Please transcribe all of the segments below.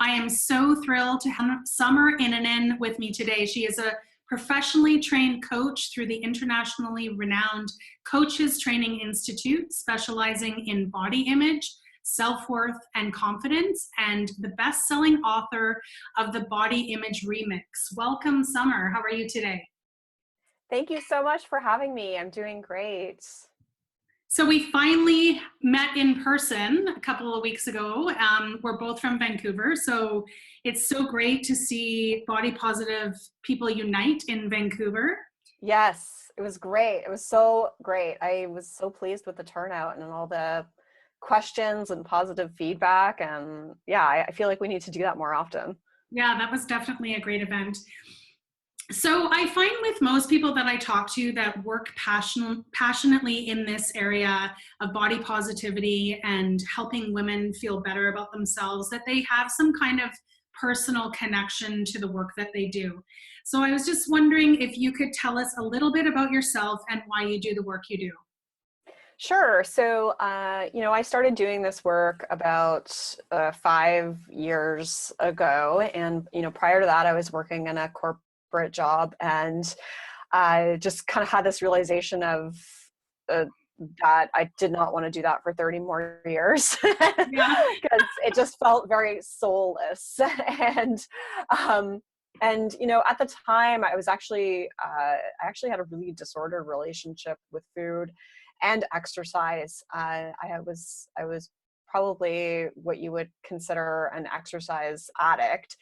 I am so thrilled to have Summer Innanen with me today. She is a professionally trained coach through the internationally renowned Coaches Training Institute, specializing in body image, self-worth, and confidence, and the best-selling author of the Body Image Remix. Welcome, Summer. How are you today? Thank you so much for having me. I'm doing great. So we finally met in person a couple of weeks ago. We're both from Vancouver, so it's so great to see body positive people unite in Vancouver. Yes, it was great. It was so great. I was so pleased with the turnout and all the questions and positive feedback. And yeah, I feel like we need to do that more often. Yeah, that was definitely a great event. So I find with most people that I talk to that work passionately in this area of body positivity and helping women feel better about themselves, that they have some kind of personal connection to the work that they do. So I was just wondering if you could tell us a little bit about yourself and why you do the work you do. Sure. So, I started doing this work about 5 years ago. And, prior to that, I was working in a corporate job, and I just kind of had this realization of that I did not want to do that for 30 more years because it just felt very soulless. and at the time I was actually I actually had a really disordered relationship with food and exercise. I was probably what you would consider an exercise addict,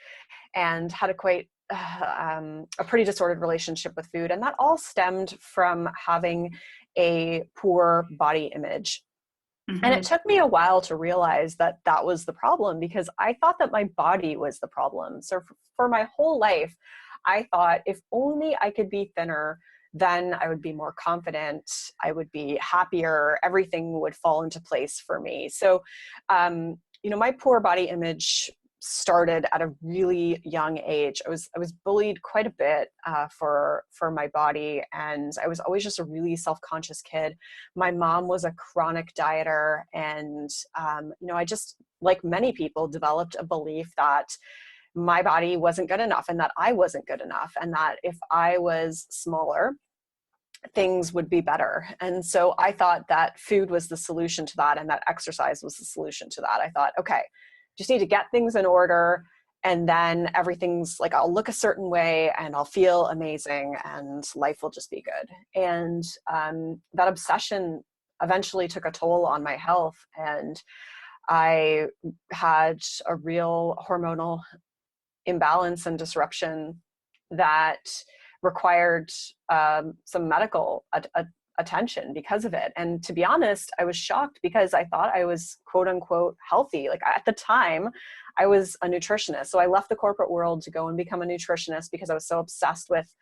and had a pretty disordered relationship with food. And that all stemmed from having a poor body image. Mm-hmm. And it took me a while to realize that that was the problem, because I thought that my body was the problem. So for my whole life, I thought if only I could be thinner, then I would be more confident, I would be happier, everything would fall into place for me. So, my poor body image started at a really young age. I was bullied quite a bit for my body, and I was always just a really self-conscious kid. My mom was a chronic dieter, and I just, like many people, developed a belief that my body wasn't good enough, and that I wasn't good enough, and that if I was smaller, things would be better. And so I thought that food was the solution to that, and that exercise was the solution to that. I thought, okay, just need to get things in order, and then everything's like, I'll look a certain way and I'll feel amazing and life will just be good. And that obsession eventually took a toll on my health, and I had a real hormonal imbalance and disruption that required some medical attention because of it. And to be honest, I was shocked, because I thought I was quote unquote healthy. Like, at the time, I was a nutritionist. So I left the corporate world to go and become a nutritionist because I was so obsessed with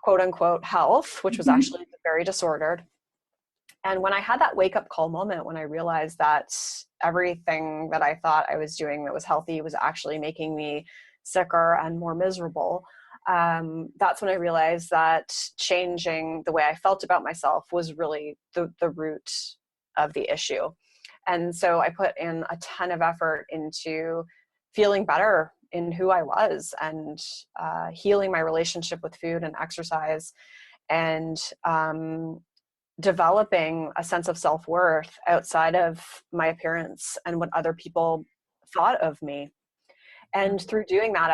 quote unquote health, which was actually very disordered. And when I had that wake up call moment, when I realized that everything that I thought I was doing that was healthy was actually making me sicker and more miserable, that's when I realized that changing the way I felt about myself was really the root of the issue. And so I put in a ton of effort into feeling better in who I was, and healing my relationship with food and exercise, and developing a sense of self-worth outside of my appearance and what other people thought of me. And through doing that,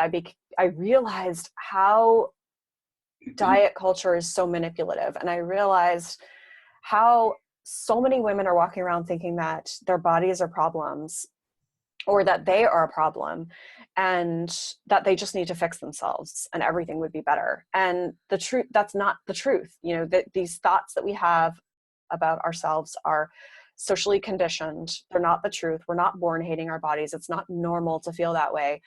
I realized how diet culture is so manipulative. And I realized how so many women are walking around thinking that their bodies are problems, or that they are a problem, and that they just need to fix themselves and everything would be better. And the truth, that's not the truth. That these thoughts that we have about ourselves are socially conditioned. They're not the truth. We're not born hating our bodies. It's not normal to feel that way.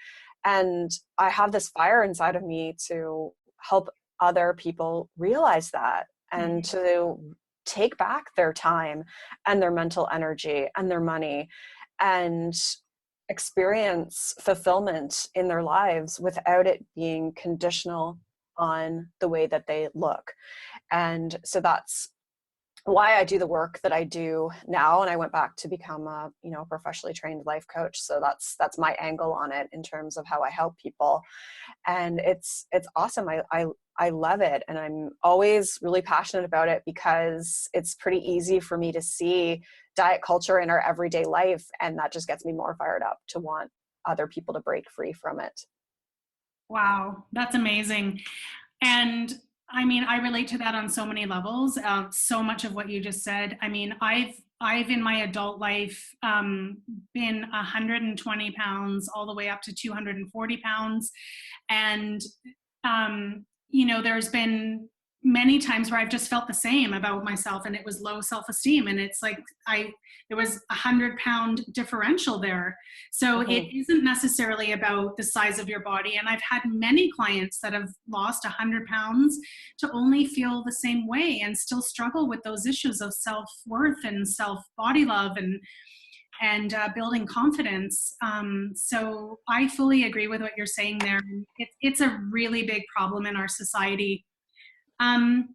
And I have this fire inside of me to help other people realize that, and to take back their time and their mental energy and their money, and experience fulfillment in their lives without it being conditional on the way that they look. And so that's why I do the work that I do now. And I went back to become a, professionally trained life coach. So that's my angle on it in terms of how I help people. And it's awesome. I love it. And I'm always really passionate about it because it's pretty easy for me to see diet culture in our everyday life. And that just gets me more fired up to want other people to break free from it. Wow, that's amazing. And I mean, I relate to that on so many levels. So much of what you just said. I mean, I've in my adult life been 120 pounds all the way up to 240 pounds, and there's been many times where I've just felt the same about myself, and it was low self-esteem, and it's like there was 100-pound differential there. So it isn't necessarily about the size of your body, and I've had many clients that have lost 100 pounds to only feel the same way and still struggle with those issues of self-worth and self-body love and building confidence. So I fully agree with what you're saying there. It's a really big problem in our society.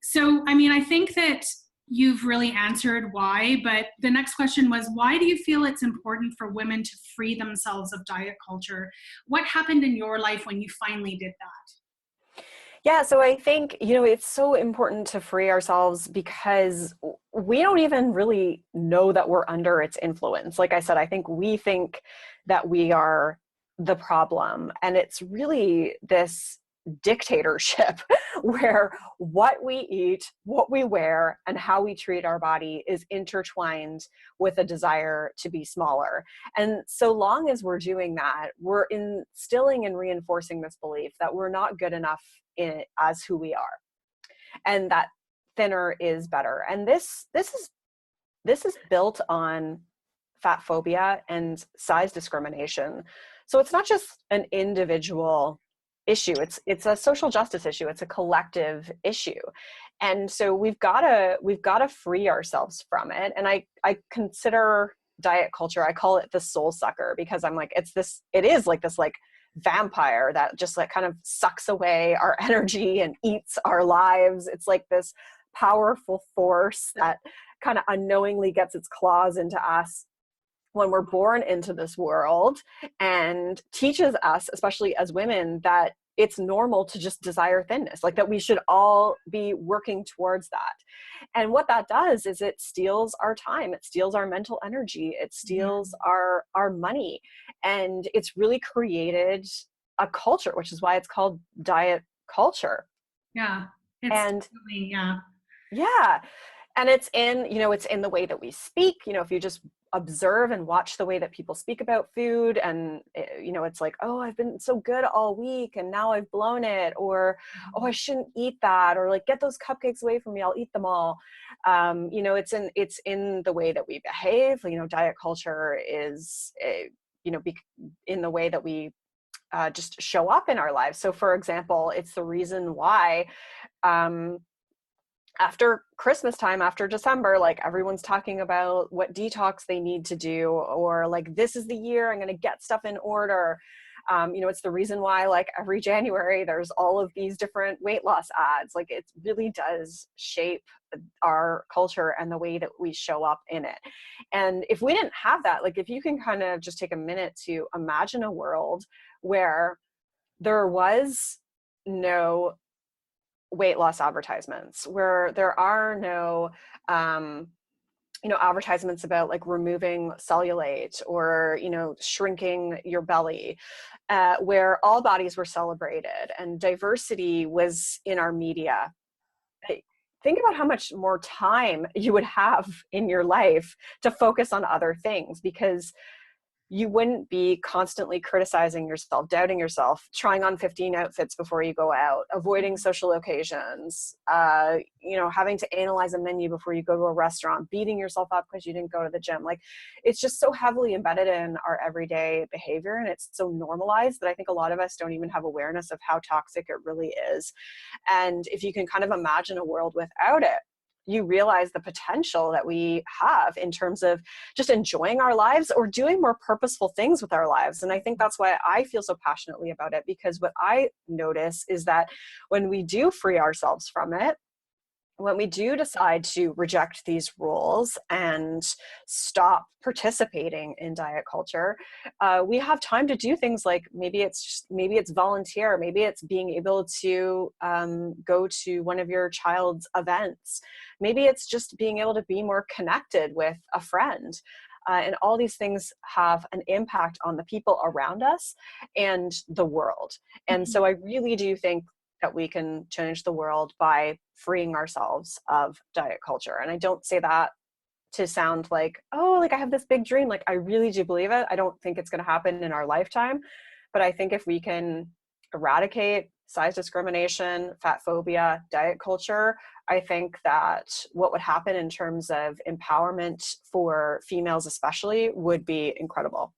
So, I mean, I think that you've really answered why, but the next question was, why do you feel it's important for women to free themselves of diet culture? What happened in your life when you finally did that? Yeah, so I think, it's so important to free ourselves because we don't even really know that we're under its influence. Like I said, I think we think that we are the problem, and it's really this dictatorship where what we eat, what we wear, and how we treat our body is intertwined with a desire to be smaller. And so long as we're doing that, we're instilling and reinforcing this belief that we're not good enough as who we are, and that thinner is better. And this is built on fat phobia and size discrimination. So it's not just an individual issue, it's a social justice issue, it's a collective issue. And so we've got to free ourselves from it. And I consider diet culture, I call it the soul sucker, because I'm like, it is like this like vampire that just like kind of sucks away our energy and eats our lives. It's like this powerful force that kind of unknowingly gets its claws into us when we're born into this world, and teaches us, especially as women, that it's normal to just desire thinness, like that we should all be working towards that. And what that does is it steals our time, it steals our mental energy, it steals our money. And it's really created a culture, which is why it's called diet culture. Yeah, it's And definitely, yeah. yeah. And it's in the way that we speak. If you just observe and watch the way that people speak about food, and it's like, oh, I've been so good all week and now I've blown it, or oh, I shouldn't eat that, or like, get those cupcakes away from me, I'll eat them all. It's in the way that we behave. Diet culture is in the way that we just show up in our lives. So for example, it's the reason why after Christmas time, after December, like everyone's talking about what detox they need to do, or like, this is the year I'm going to get stuff in order. It's the reason why like every January there's all of these different weight loss ads. Like, it really does shape our culture and the way that we show up in it. And if we didn't have that, like, if you can kind of just take a minute to imagine a world where there was no weight loss advertisements, where there are no advertisements about like removing cellulite or shrinking your belly, where all bodies were celebrated and diversity was in our media. Think about how much more time you would have in your life to focus on other things, because you wouldn't be constantly criticizing yourself, doubting yourself, trying on 15 outfits before you go out, avoiding social occasions, having to analyze a menu before you go to a restaurant, beating yourself up because you didn't go to the gym. Like, it's just so heavily embedded in our everyday behavior, and it's so normalized that I think a lot of us don't even have awareness of how toxic it really is. And if you can kind of imagine a world without it, you realize the potential that we have in terms of just enjoying our lives or doing more purposeful things with our lives. And I think that's why I feel so passionately about it, because what I notice is that when we do free ourselves from it, when we do decide to reject these rules and stop participating in diet culture, we have time to do things like maybe it's volunteer, maybe it's being able to go to one of your child's events, maybe it's just being able to be more connected with a friend. And all these things have an impact on the people around us and the world. And so I really do think that we can change the world by freeing ourselves of diet culture. And I don't say that to sound like, oh, like I have this big dream. Like I really do believe it. I don't think it's going to happen in our lifetime. But I think if we can eradicate size discrimination, fat phobia, diet culture, I think that what would happen in terms of empowerment for females especially would be incredible.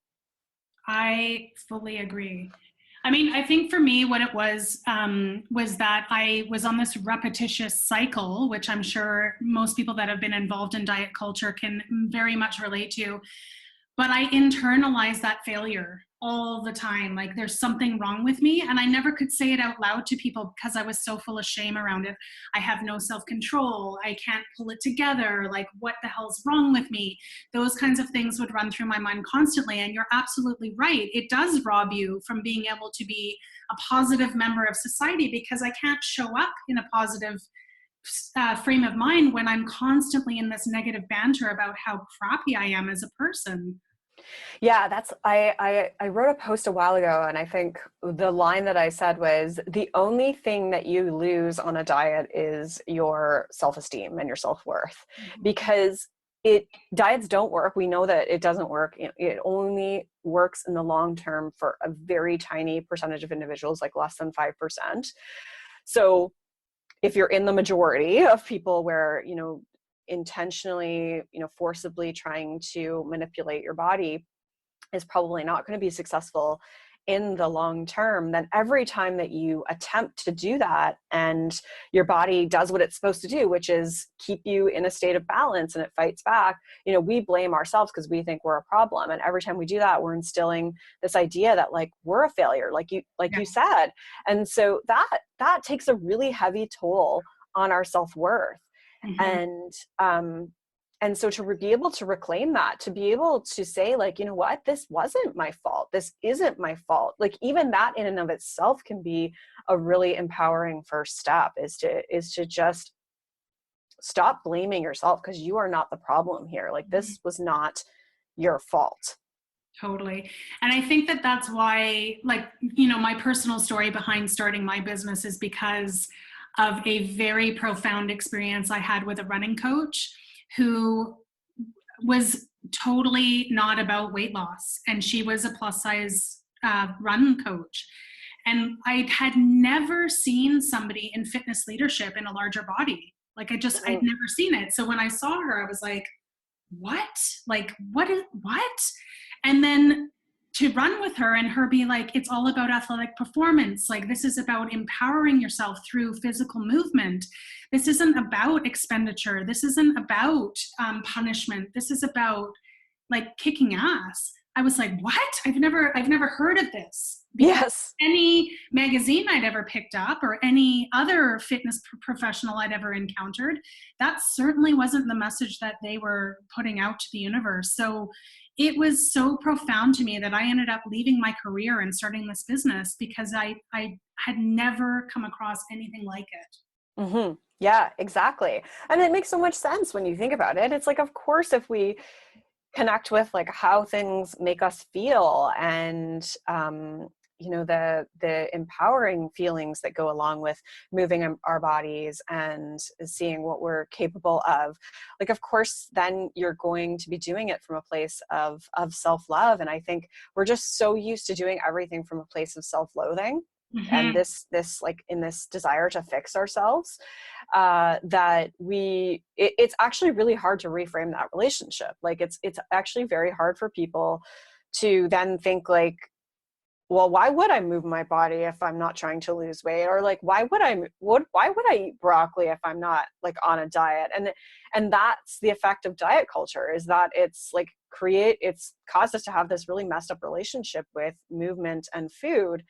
I fully agree. I mean, I think for me, what it was that I was on this repetitious cycle, which I'm sure most people that have been involved in diet culture can very much relate to. But I internalized that failure all the time. Like there's something wrong with me. And I never could say it out loud to people because I was so full of shame around it. I have no self-control. I can't pull it together. Like what the hell's wrong with me? Those kinds of things would run through my mind constantly. And you're absolutely right. It does rob you from being able to be a positive member of society because I can't show up in a positive frame of mind when I'm constantly in this negative banter about how crappy I am as a person. Yeah, I wrote a post a while ago, and I think the line that I said was, the only thing that you lose on a diet is your self-esteem and your self-worth. Because diets don't work. We know that it doesn't work. It only works in the long term for a very tiny percentage of individuals, like less than 5%. So if you're in the majority of people where, intentionally, forcibly trying to manipulate your body is probably not going to be successful in the long term, then every time that you attempt to do that and your body does what it's supposed to do, which is keep you in a state of balance and it fights back, we blame ourselves because we think we're a problem. And every time we do that, we're instilling this idea that like we're a failure, like you said. And so that takes a really heavy toll on our self-worth. And so to be able to reclaim that, to be able to say like, you know what, this wasn't my fault. This isn't my fault. Like even that in and of itself can be a really empowering first step, is to just stop blaming yourself, because you are not the problem here. Like this was not your fault. Totally. And I think that that's why, like, my personal story behind starting my business is because of a very profound experience I had with a running coach who was totally not about weight loss. And she was a plus size run coach. And I had never seen somebody in fitness leadership in a larger body. Like I'd never seen it. So when I saw her, I was like, what? Like, what? And then to run with her and her be like, it's all about athletic performance. Like this is about empowering yourself through physical movement. This isn't about expenditure. This isn't about punishment. This is about like kicking ass. I was like, what? I've never heard of this. Yes. Any magazine I'd ever picked up or any other fitness professional I'd ever encountered, that certainly wasn't the message that they were putting out to the universe. So it was so profound to me that I ended up leaving my career and starting this business because I had never come across anything like it. Mm-hmm. Yeah, exactly. And it makes so much sense when you think about it. It's like, of course, if we connect with like how things make us feel and the empowering feelings that go along with moving our bodies and seeing what we're capable of, like of course then you're going to be doing it from a place of self-love. And I think we're just so used to doing everything from a place of self-loathing. Mm-hmm. And this like in this desire to fix ourselves, that it's actually really hard to reframe that relationship. Like it's actually very hard for people to then think like, well, why would I move my body if I'm not trying to lose weight? Or like, why would I eat broccoli if I'm not like on a diet? And that's the effect of diet culture, is that it's like it's caused us to have this really messed up relationship with movement and food.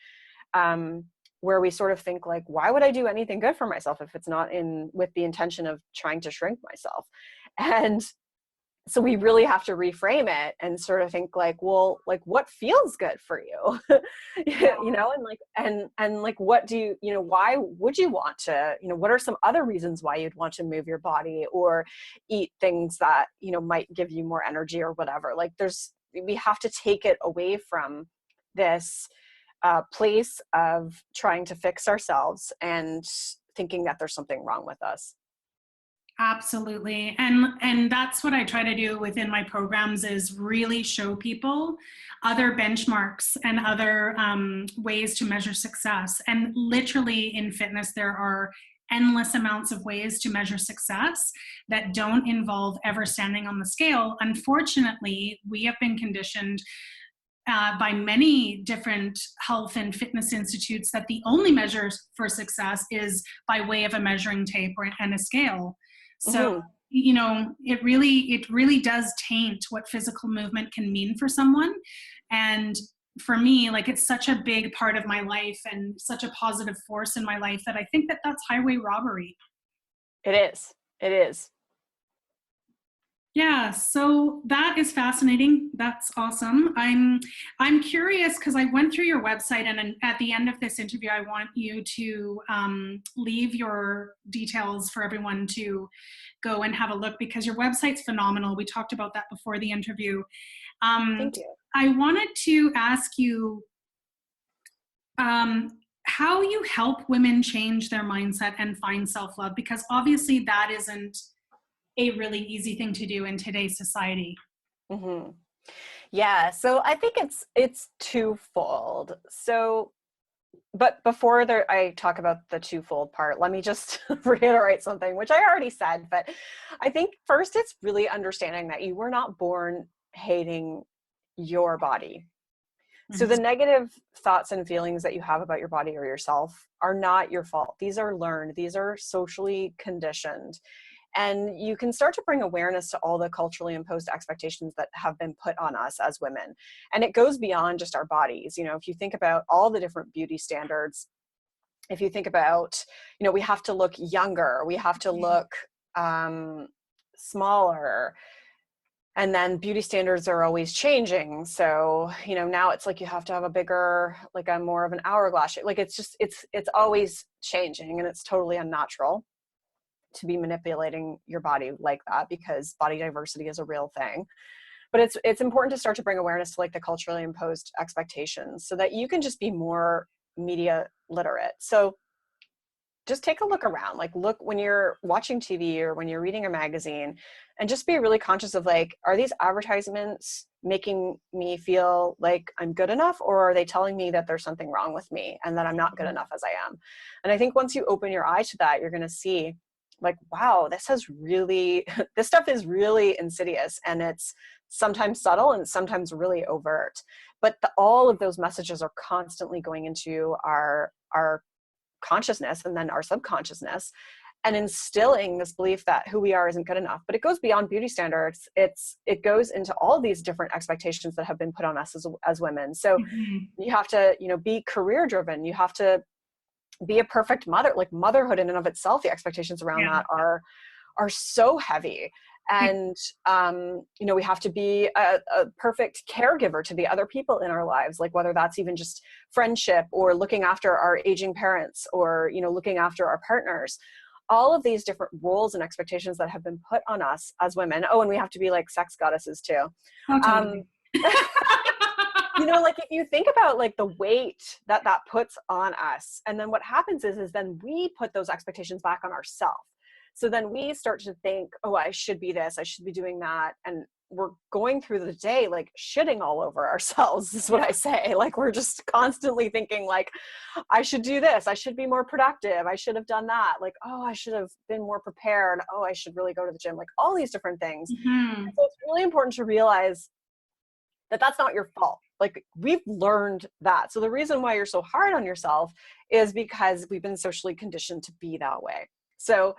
where we sort of think like, why would I do anything good for myself if it's not in with the intention of trying to shrink myself? And so we really have to reframe it and sort of think like, well, like what feels good for you? You know, and like, and like, what do you, you know, why would you want to, you know, what are some other reasons why you'd want to move your body or eat things that, you know, might give you more energy or whatever? Like we have to take it away from this place of trying to fix ourselves and thinking that there's something wrong with us. Absolutely. And that's what I try to do within my programs, is really show people other benchmarks and other ways to measure success. And literally in fitness, there are endless amounts of ways to measure success that don't involve ever standing on the scale. Unfortunately, we have been conditioned by many different health and fitness institutes that the only measure for success is by way of a measuring tape and a scale. So, Mm-hmm. you know, it really does taint what physical movement can mean for someone. And for me, like, it's such a big part of my life and such a positive force in my life that I think that that's highway robbery. It is. It is. Yeah, so that is fascinating. That's awesome. I'm curious because I went through your website, and at the end of this interview, I want you to leave your details for everyone to go and have a look, because your website's phenomenal. We talked about that before the interview. Thank you. I wanted to ask you how you help women change their mindset and find self-love, because obviously that isn't a really easy thing to do in today's society. Mm-hmm. Yeah. So I think it's twofold. So, but before I talk about the twofold part, let me just reiterate something, which I already said, but I think first it's really understanding that you were not born hating your body. So Mhm. the negative thoughts and feelings that you have about your body or yourself are not your fault. These are learned. These are socially conditioned. And you can start to bring awareness to all the culturally imposed expectations that have been put on us as women. And it goes beyond just our bodies. You know, if you think about all the different beauty standards, if you think about, you know, we have to look younger, we have to look smaller, and then beauty standards are always changing. So, you know, now it's like you have to have a bigger, like a more of an hourglass shape. Like it's just, it's always changing, and it's totally unnatural to be manipulating your body like that, because body diversity is a real thing. But it's important to start to bring awareness to like the culturally imposed expectations so that you can just be more media literate. So just take a look around, like look when you're watching TV or when you're reading a magazine, and just be really conscious of like, are these advertisements making me feel like I'm good enough, or are they telling me that there's something wrong with me and that I'm not good enough as I am? And I think once you open your eye to that, you're going to see like, wow, this stuff is really insidious, and it's sometimes subtle and sometimes really overt. But all of those messages are constantly going into our consciousness and then our subconsciousness, and instilling this belief that who we are isn't good enough. But it goes beyond beauty standards. It goes into all these different expectations that have been put on us as women. So you have to, you know, be career driven. You have to be a perfect mother. Like motherhood in and of itself, the expectations around that are so heavy. And you know, we have to be a perfect caregiver to the other people in our lives, like whether that's even just friendship or looking after our aging parents, or, you know, looking after our partners. All of these different roles and expectations that have been put on us as women. Oh, and we have to be like sex goddesses too. Oh, totally. You know, like if you think about like the weight that puts on us, and then what happens is then we put those expectations back on ourselves. So then we start to think, oh, I should be this, I should be doing that. And we're going through the day like shitting all over ourselves is what I say. Like we're just constantly thinking like, I should do this, I should be more productive, I should have done that, like, oh, I should have been more prepared, oh, I should really go to the gym, like all these different things. And so it's really important to realize that that's not your fault. Like we've learned that. So the reason why you're so hard on yourself is because we've been socially conditioned to be that way. So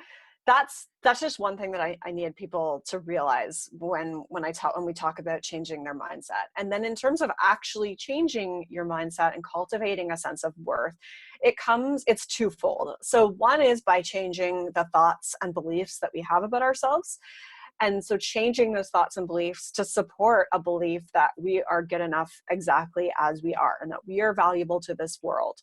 that's just one thing that I need people to realize when we talk about changing their mindset. And then in terms of actually changing your mindset and cultivating a sense of worth, it's twofold. So one is by changing the thoughts and beliefs that we have about ourselves. And so changing those thoughts and beliefs to support a belief that we are good enough exactly as we are and that we are valuable to this world.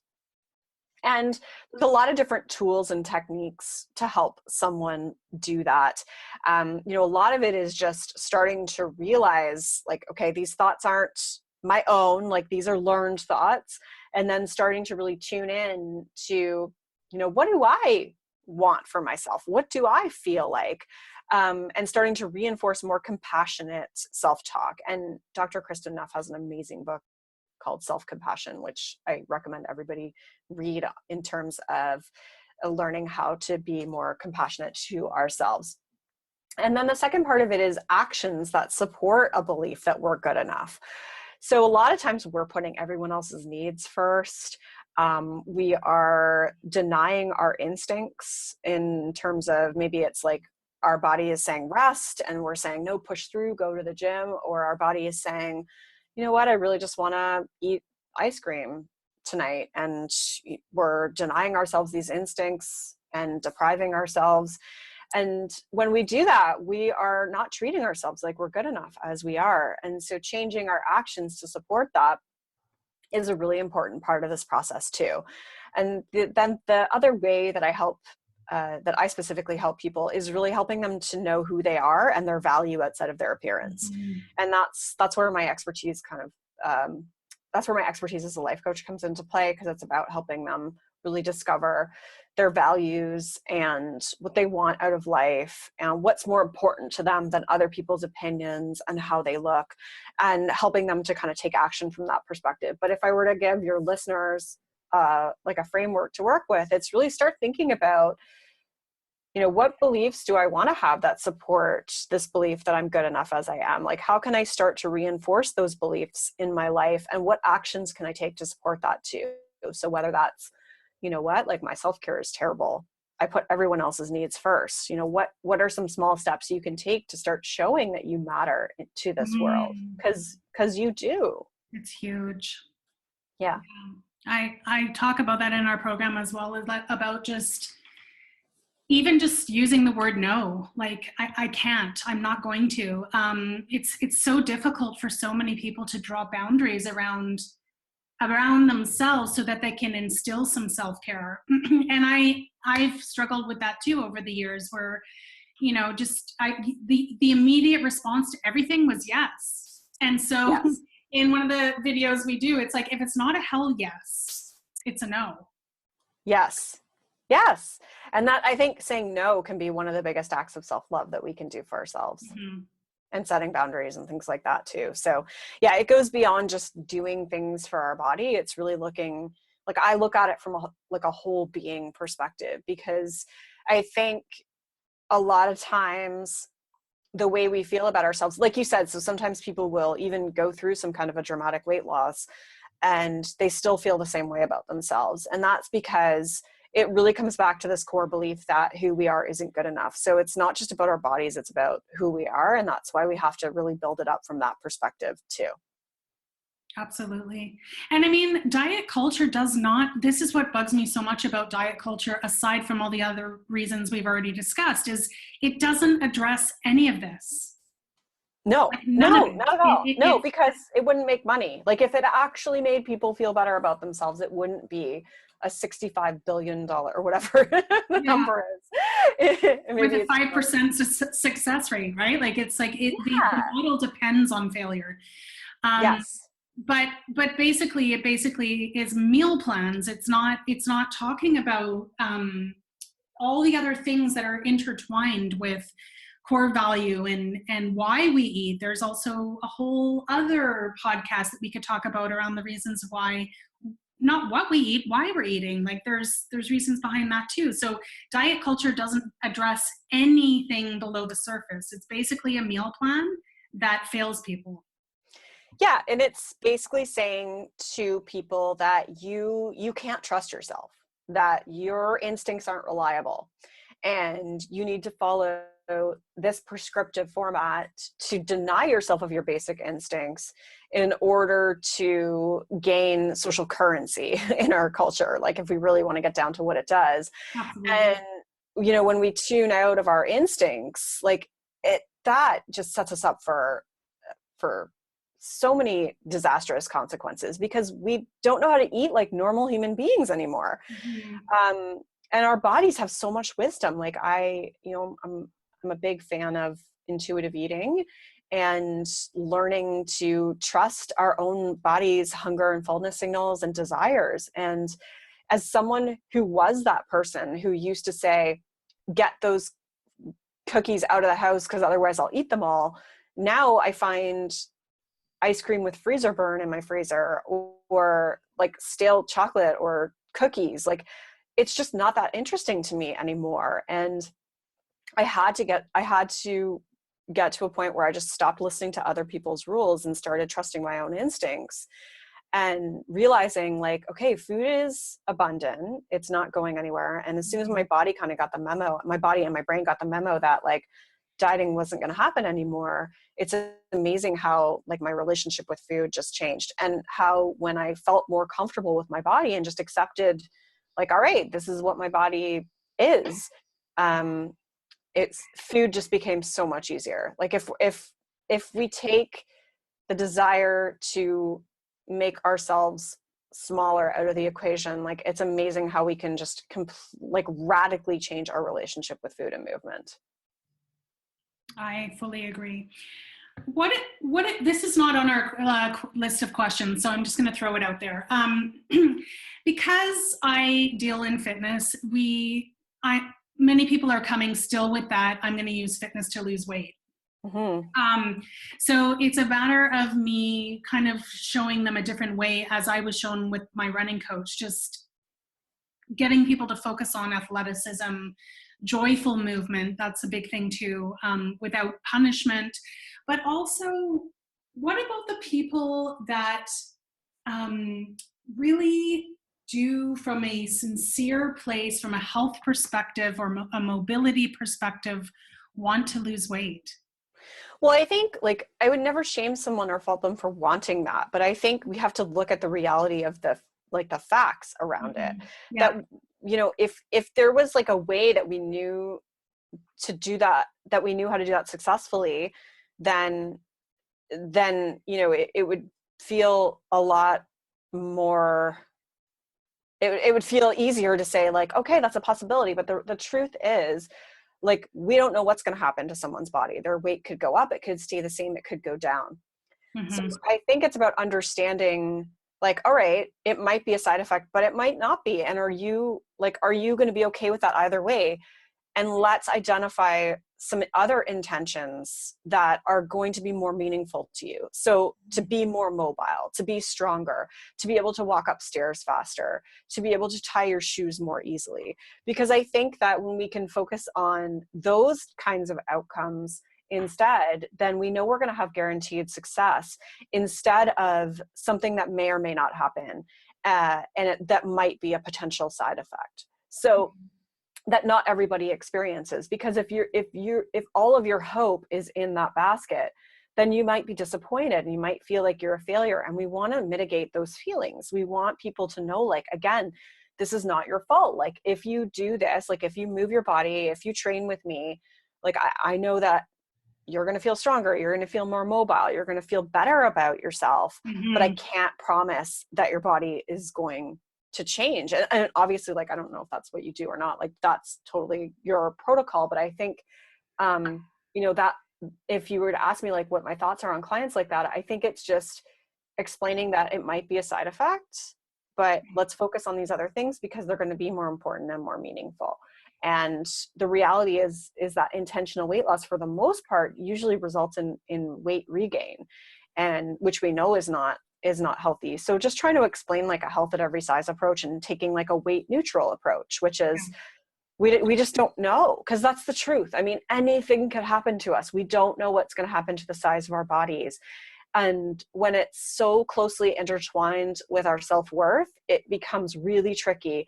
And there's a lot of different tools and techniques to help someone do that. A lot of it is just starting to realize, like, okay, these thoughts aren't my own, like these are learned thoughts. And then starting to really tune in to, what do I want for myself? What do I feel like? And starting to reinforce more compassionate self-talk. And Dr. Kristen Neff has an amazing book called Self-Compassion, which I recommend everybody read in terms of learning how to be more compassionate to ourselves. And then the second part of it is actions that support a belief that we're good enough. So a lot of times we're putting everyone else's needs first. We are denying our instincts in terms of, maybe it's like our body is saying rest and we're saying no, push through, go to the gym, or our body is saying, you know what, I really just want to eat ice cream tonight. And we're denying ourselves these instincts and depriving ourselves. And when we do that, we are not treating ourselves like we're good enough as we are. And so changing our actions to support that is a really important part of this process too. And then the other way that I specifically help people is really helping them to know who they are and their value outside of their appearance. Mm-hmm. And that's where my expertise that's where my expertise as a life coach comes into play, because it's about helping them really discover their values and what they want out of life and what's more important to them than other people's opinions and how they look, and helping them to kind of take action from that perspective. But if I were to give your listeners like a framework to work with, it's really start thinking about, what beliefs do I want to have that support this belief that I'm good enough as I am? Like, how can I start to reinforce those beliefs in my life, and what actions can I take to support that too? So whether that's, like my self-care is terrible, I put everyone else's needs first. What are some small steps you can take to start showing that you matter to this world? Because you do. It's huge. Yeah. I talk about that in our program as well, about just even just using the word no. Like, I can't, I'm not going to. It's so difficult for so many people to draw boundaries around themselves so that they can instill some self-care. And I've struggled with that too over the years, where, the immediate response to everything was yes. And so yes. In one of the videos we do, it's like, if it's not a hell yes, it's a no. Yes. Yes. And that, I think saying no can be one of the biggest acts of self-love that we can do for ourselves. Mm-hmm. And setting boundaries and things like that too. So yeah, it goes beyond just doing things for our body. It's really looking, like, I look at it from a whole being perspective, because I think a lot of times the way we feel about ourselves, like you said, so sometimes people will even go through some kind of a dramatic weight loss and they still feel the same way about themselves. And that's because it really comes back to this core belief that who we are isn't good enough. So it's not just about our bodies, it's about who we are. And that's why we have to really build it up from that perspective too. Absolutely. And I mean, diet culture this is what bugs me so much about diet culture, aside from all the other reasons we've already discussed, is it doesn't address any of this. No, not at all. No, because it wouldn't make money. Like, if it actually made people feel better about themselves, it wouldn't be a $65 billion or whatever the number is. With a 5% success rate, right? Like, it's like the model depends on failure. Yes. But basically, it is meal plans. It's not talking about all the other things that are intertwined with core value and why we eat. There's also a whole other podcast that we could talk about around the reasons why, not what we eat, why we're eating. Like, there's reasons behind that too. So diet culture doesn't address anything below the surface. It's basically a meal plan that fails people. Yeah, and it's basically saying to people that you can't trust yourself, that your instincts aren't reliable. and you need to follow this prescriptive format to deny yourself of your basic instincts in order to gain social currency in our culture. Like, if we really want to get down to what it does. Absolutely. And, when we tune out of our instincts, like, that just sets us up for so many disastrous consequences, because we don't know how to eat like normal human beings anymore. Mm-hmm. And our bodies have so much wisdom. Like, I'm a big fan of intuitive eating and learning to trust our own body's hunger and fullness signals and desires. And as someone who was that person who used to say, get those cookies out of the house because otherwise I'll eat them all, now I find ice cream with freezer burn in my freezer, or like stale chocolate or cookies. Like, it's just not that interesting to me anymore. And I had to get to a point where I just stopped listening to other people's rules and started trusting my own instincts, and realizing, like, okay, food is abundant, it's not going anywhere. And as soon as my body kind of got the memo, my body and my brain got the memo that like dieting wasn't going to happen anymore, it's amazing how like my relationship with food just changed. And how when I felt more comfortable with my body and just accepted, like, all right, this is what my body is, it's food just became so much easier. Like, if we take the desire to make ourselves smaller out of the equation, like, it's amazing how we can just like radically change our relationship with food and movement. I fully agree. This is not on our list of questions, so I'm just going to throw it out there. Because I deal in fitness, many people are coming still with that, I'm going to use fitness to lose weight. Mm-hmm. So it's a matter of me kind of showing them a different way, as I was shown with my running coach, just getting people to focus on athleticism, joyful movement. That's a big thing too, without punishment. But also, what about the people that really do, from a sincere place, from a health perspective or a mobility perspective, want to lose weight? Well, I think, like, I would never shame someone or fault them for wanting that, but I think we have to look at the reality of the facts around it. Mm-hmm. Yeah. That, if there was like a way that we knew to do that, that we knew how to do that successfully, then it would feel a lot more, it would feel easier to say, like, okay, that's a possibility. But the truth is, like, we don't know what's going to happen to someone's body. Their weight could go up, it could stay the same, it could go down. So Mm-hmm. I think it's about understanding, like, all right, it might be a side effect, but it might not be. And are you going to be okay with that either way? And let's identify some other intentions that are going to be more meaningful to you. So to be more mobile, to be stronger, to be able to walk upstairs faster, to be able to tie your shoes more easily. Because I think that when we can focus on those kinds of outcomes instead, then we know we're going to have guaranteed success, instead of something that may or may not happen, that might be a potential side effect. So that not everybody experiences, because if all of your hope is in that basket, then you might be disappointed and you might feel like you're a failure. And we want to mitigate those feelings. We want people to know, like, again, this is not your fault. Like, if you do this, like, if you move your body, if you train with me, like, I know that you're going to feel stronger, you're going to feel more mobile, you're going to feel better about yourself, but I Mm-hmm. can't promise that your body is going to change. And obviously, like, I don't know if that's what you do or not, like, that's totally your protocol. But I think, that if you were to ask me, like, what my thoughts are on clients like that, I think it's just explaining that it might be a side effect, but let's focus on these other things because they're going to be more important and more meaningful. And the reality is that intentional weight loss, for the most part, usually results in weight regain, and which we know is not healthy. So just trying to explain, like, a health at every size approach, and taking, like, a weight neutral approach, which is, we just don't know, because that's the truth. I mean, anything could happen to us. We don't know what's going to happen to the size of our bodies. And when it's so closely intertwined with our self-worth, it becomes really tricky,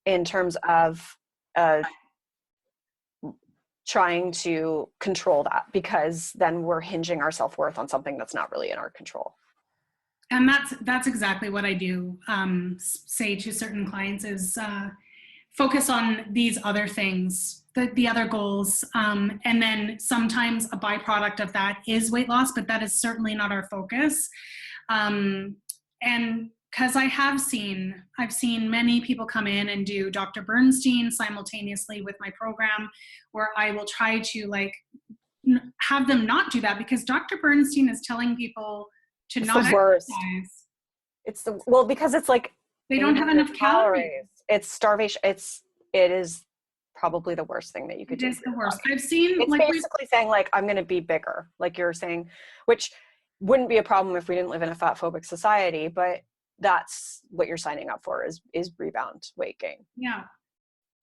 in terms of uh, trying to control that, because then we're hinging our self-worth on something that's not really in our control. And that's exactly what I do say to certain clients is focus on these other things, the other goals. And then sometimes a byproduct of that is weight loss, but that is certainly not our focus. And because I've seen many people come in and do Dr. Bernstein simultaneously with my program, where I will try to like have them not do that, because Dr. Bernstein is telling people to It's not the worst. exercise. It's the, well, because it's like They don't have enough calories. It's starvation. It is probably the worst thing that you could do. It is the worst. I've seen, it's like, basically saying like, I'm going to be bigger, like you're saying, which wouldn't be a problem if we didn't live in a fat phobic society, but that's what you're signing up for, is rebound weight gain. Yeah.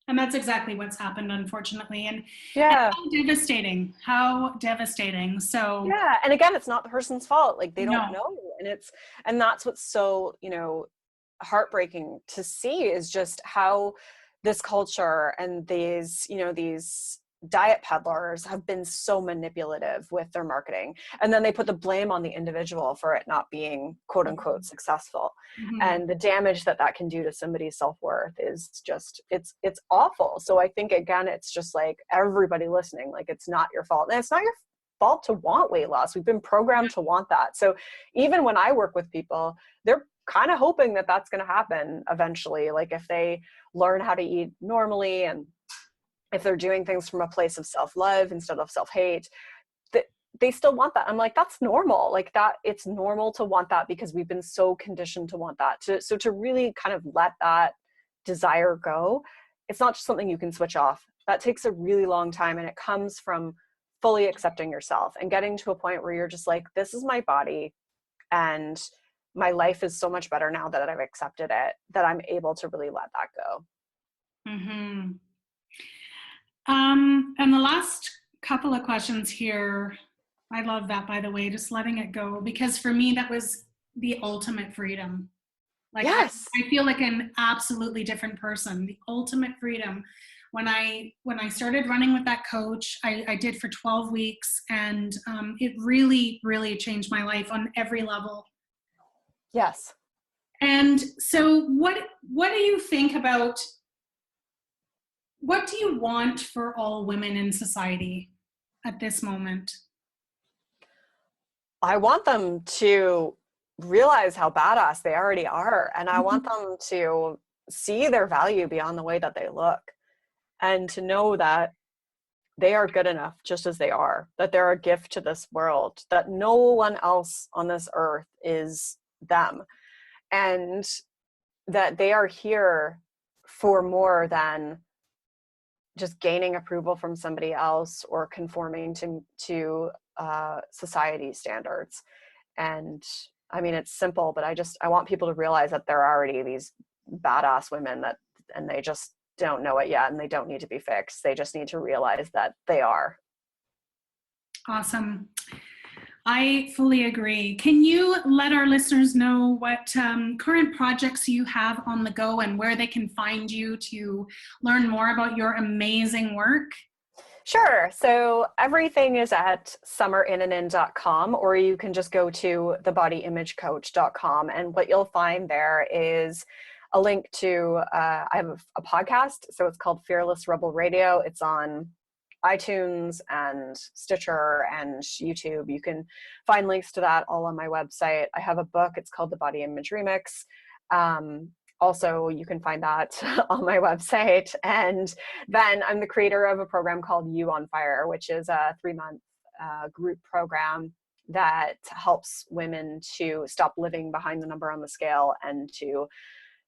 And that's exactly what's happened, unfortunately. And yeah, and how devastating. So yeah. And again, it's not the person's fault. Like they don't No. know. And that's what's so, heartbreaking to see, is just how this culture and these diet peddlers have been so manipulative with their marketing. And then they put the blame on the individual for it not being quote unquote successful. Mhm. And the damage that can do to somebody's self-worth is just, it's awful. So I think, again, it's just like everybody listening, like it's not your fault. And it's not your fault to want weight loss. We've been programmed to want that. So even when I work with people, they're kind of hoping that that's going to happen eventually. Like if they learn how to eat normally, and if they're doing things from a place of self-love instead of self-hate, they still want that. I'm like, that's normal. Like that, it's normal to want that, because we've been so conditioned to want that. So to really kind of let that desire go, it's not just something you can switch off. That takes a really long time. And it comes from fully accepting yourself and getting to a point where you're just like, this is my body, and my life is so much better now that I've accepted it, that I'm able to really let that go. Mm-hmm. And the last couple of questions here, I love that, by the way, just letting it go, because for me, that was the ultimate freedom. Like, yes. I feel like an absolutely different person, the ultimate freedom. When I started running with that coach, I did for 12 weeks, and it really, really changed my life on every level. Yes. And so what do you think about, what do you want for all women in society at this moment? I want them to realize how badass they already are. And I want them to see their value beyond the way that they look, and to know that they are good enough just as they are, that they're a gift to this world, that no one else on this earth is them, and that they are here for more than just gaining approval from somebody else or conforming to society standards. And I mean, it's simple, but I want people to realize that they're already these badass women, and they just don't know it yet, and they don't need to be fixed. They just need to realize that they are. Awesome. I fully agree. Can you let our listeners know what current projects you have on the go, and where they can find you to learn more about your amazing work? Sure. So everything is at summerinnanen.com, or you can just go to thebodyimagecoach.com. And what you'll find there is a link to, I have a podcast. So it's called Fearless Rebel Radio. It's on iTunes and Stitcher and YouTube. You can find links to that all on my website. I have a book. It's called The Body Image Remix. Also, you can find that on my website. And then I'm the creator of a program called You on Fire, which is a 3-month group program that helps women to stop living behind the number on the scale, and to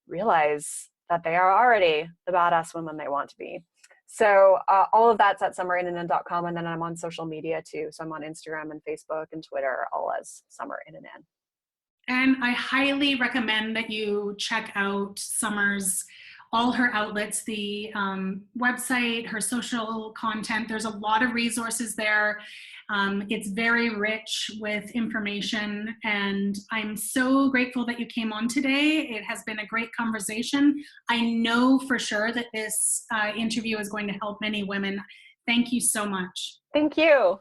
realize that they are already the badass women they want to be. So all of that's at summerinnanen.com. And then I'm on social media too. So I'm on Instagram and Facebook and Twitter, all as Summer Innanen. And I highly recommend that you check out Summer's all her outlets, the website, her social content. There's a lot of resources there. It's very rich with information, and I'm so grateful that you came on today. It has been a great conversation. I know for sure that this interview is going to help many women. Thank you so much. Thank you.